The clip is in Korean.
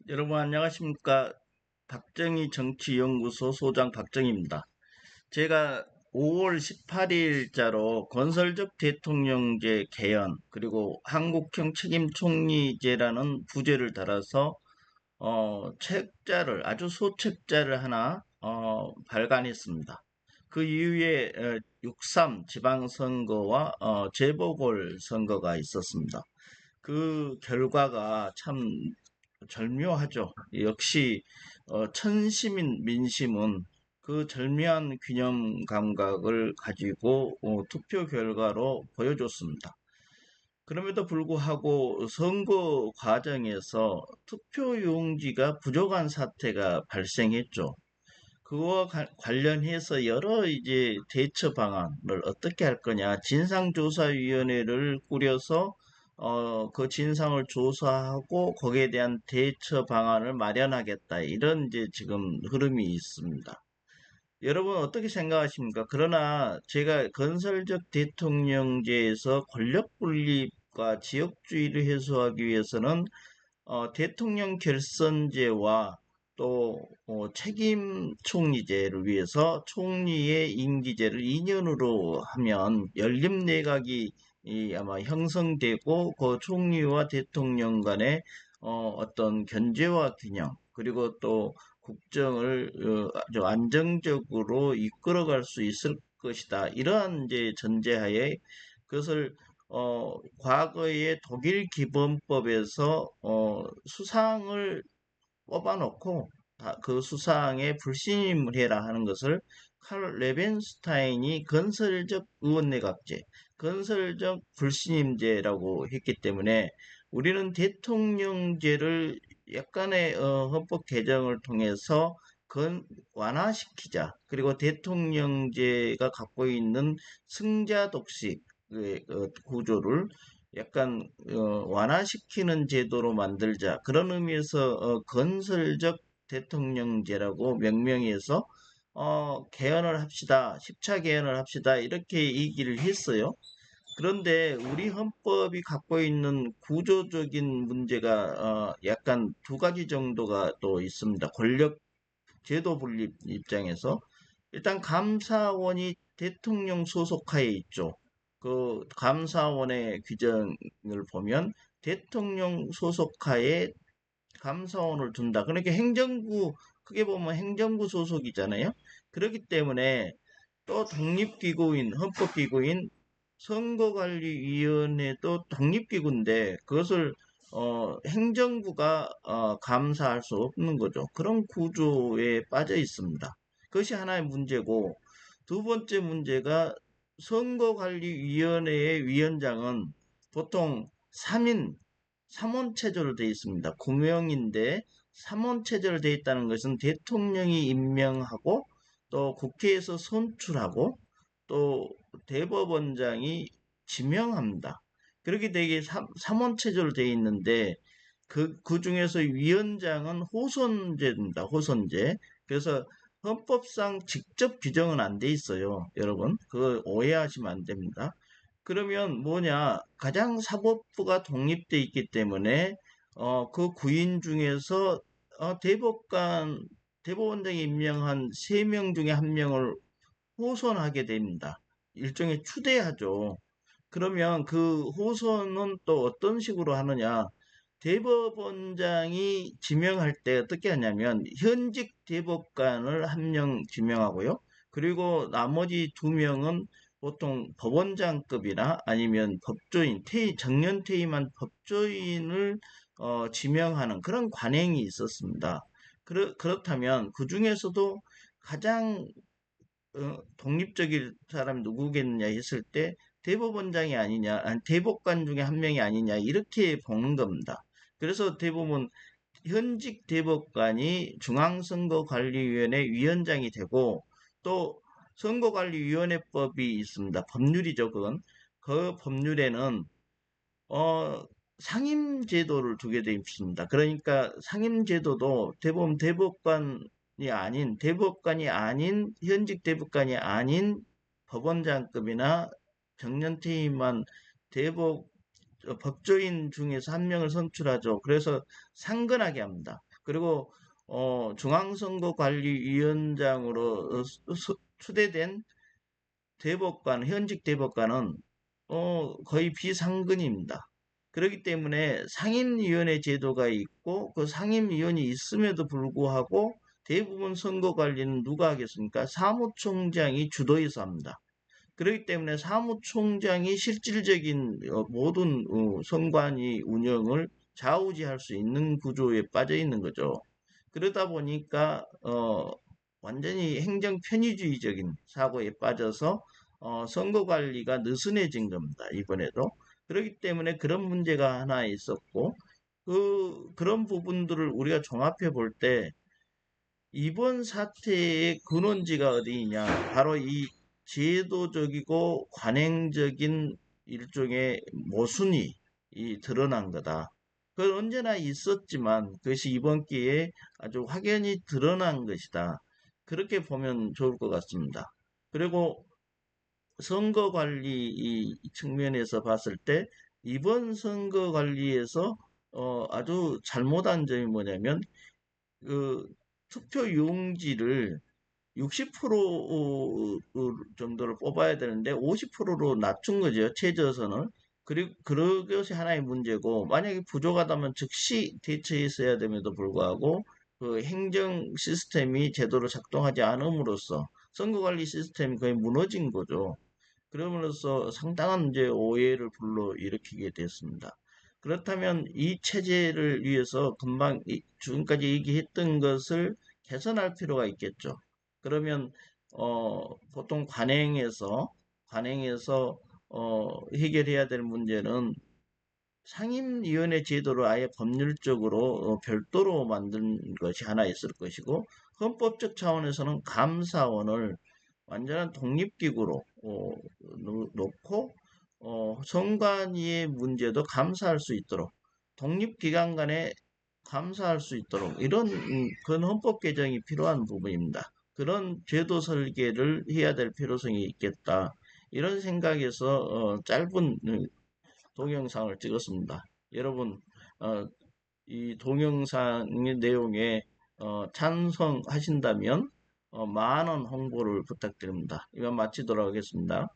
여러분 안녕하십니까? 박정희 정치연구소 소장 박정희입니다. 제가 5월 18일자로 건설적 대통령제 개헌 그리고 한국형 책임 총리제라는 부제를 달아서 책자를 아주 소책자를 하나 발간했습니다. 그 이후에 6.3 지방선거와 재보궐선거가 있었습니다. 그 결과가 참 절묘하죠. 역시 천시민 민심은 그 절묘한 균형 감각을 가지고 투표 결과로 보여줬습니다. 그럼에도 불구하고 선거 과정에서 투표 용지가 부족한 사태가 발생했죠. 그와 관련해서 여러 이제 대처 방안을 어떻게 할 거냐, 진상조사위원회를 꾸려서 그 진상을 조사하고 거기에 대한 대처 방안을 마련하겠다. 이런 이제 지금 흐름이 있습니다. 여러분 어떻게 생각하십니까? 그러나 제가 건설적 대통령제에서 권력 분립과 지역주의를 해소하기 위해서는 대통령 결선제와 또 책임 총리제를 위해서 총리의 임기제를 2년으로 하면 연립 내각이 아마 형성되고 그 총리와 대통령 간의 어떤 견제와 균형 그리고 또 국정을 아주 안정적으로 이끌어갈 수 있을 것이다. 이러한 이제 전제하에 그것을 과거의 독일 기본법에서 수상을 뽑아놓고 그 수상에 불신임을 해라 하는 것을 칼 레벤스타인이 건설적 의원내각제, 건설적 불신임제라고 했기 때문에 우리는 대통령제를 약간의 헌법 개정을 통해서 완화시키자. 그리고 대통령제가 갖고 있는 승자 독식 구조를 약간 완화시키는 제도로 만들자. 그런 의미에서 건설적 대통령제라고 명명해서 개헌을 합시다. 10차 개헌을 합시다. 이렇게 얘기를 했어요. 그런데 우리 헌법이 갖고 있는 구조적인 문제가 약간 두 가지 정도가 또 있습니다. 권력 제도 분립 입장에서 일단 감사원이 대통령 소속하에 있죠. 그 감사원의 규정을 보면 대통령 소속하에 감사원을 둔다. 그러니까 행정부 크게 보면 행정부 소속이잖아요. 그렇기 때문에 또 독립기구인 헌법기구인 선거관리위원회도 독립기구인데 그것을 행정부가 감사할 수 없는 거죠. 그런 구조에 빠져 있습니다. 그것이 하나의 문제고 두 번째 문제가 선거관리위원회의 위원장은 보통 3인 3원 체제로 되어 있습니다. 구명인데 3원 체제로 되어 있다는 것은 대통령이 임명하고 또 국회에서 선출하고 또 대법원장이 지명합니다. 그렇게 되게 3원 체제로 되어 있는데 그 중에서 위원장은 호선제입니다. 호선제. 그래서 헌법상 직접 규정은 안 돼 있어요. 여러분, 그거 오해하시면 안 됩니다. 그러면 뭐냐? 가장 사법부가 독립돼 있기 때문에 그 구인 중에서 대법원장이 임명한 3명 중에 1명을 호선하게 됩니다. 일종의 추대하죠. 그러면 그 호선은 또 어떤 식으로 하느냐? 대법원장이 지명할 때 어떻게 하냐면 현직 대법관을 1명 지명하고요. 그리고 나머지 2명은 보통 법원장급이나 아니면 법조인, 정년 퇴임한 법조인을 지명하는 그런 관행이 있었습니다. 그렇다면 그 중에서도 가장 독립적인 사람이 누구겠느냐 했을 때 대법원장이 아니냐, 아니, 대법관 중에 1명이 아니냐 이렇게 보는 겁니다. 그래서 대부분 현직 대법관이 중앙선거관리위원회 위원장이 되고 또 선거관리위원회법이 있습니다. 법률이죠, 그건. 그 법률에는 어, 상임제도를 두게 되어 있습니다. 그러니까 상임제도도 대법원 대법관이 아닌, 현직 대법관이 아닌 법원장급이나 정년퇴임한 대법, 법조인 중에서 1명을 선출하죠. 그래서 상근하게 합니다. 그리고 중앙선거관리위원장으로 추대된 대법관, 현직 대법관은 거의 비상근입니다. 그렇기 때문에 상임위원회 제도가 있고 그 상임위원이 있음에도 불구하고 대부분 선거 관리는 누가 하겠습니까? 사무총장이 주도해서 합니다. 그렇기 때문에 사무총장이 실질적인 모든 선관위 운영을 좌우지할 수 있는 구조에 빠져 있는 거죠. 그러다 보니까 완전히 행정 편의주의적인 사고에 빠져서 선거 관리가 느슨해진 겁니다. 이번에도. 그렇기 때문에 그런 문제가 하나 있었고 그런 부분들을 우리가 종합해 볼 때 이번 사태의 근원지가 어디이냐? 바로 이 제도적이고 관행적인 일종의 모순이 드러난 거다. 그건 언제나 있었지만 그것이 이번 기회에 아주 확연히 드러난 것이다. 그렇게 보면 좋을 것 같습니다. 그리고 선거 관리 이 측면에서 봤을 때 이번 선거 관리에서 아주 잘못한 점이 뭐냐면 그 투표 용지를 60% 정도를 뽑아야 되는데 50%로 낮춘 거죠. 최저선을. 그리고 그것이 하나의 문제고 만약에 부족하다면 즉시 대처했어야 됨에도 불구하고 그 행정 시스템이 제대로 작동하지 않음으로써 선거관리 시스템이 거의 무너진 거죠. 그럼으로써 상당한 이제 오해를 불러일으키게 됐습니다. 그렇다면 이 체제를 위해서 금방 지금까지 얘기했던 것을 개선할 필요가 있겠죠. 그러면 보통 관행에서 해결해야 될 문제는 상임위원회 제도를 아예 법률적으로 별도로 만든 것이 하나 있을 것이고 헌법적 차원에서는 감사원을 완전한 독립기구로 놓고 선관위의 문제도 감사할 수 있도록 독립기관 간에 감사할 수 있도록 이런 그런 헌법 개정이 필요한 부분입니다. 그런 제도 설계를 해야 될 필요성이 있겠다. 이런 생각에서 짧은 동영상을 찍었습니다. 여러분, 어, 이 동영상의 내용에 찬성하신다면 많은 홍보를 부탁드립니다. 이만 마치도록 하겠습니다.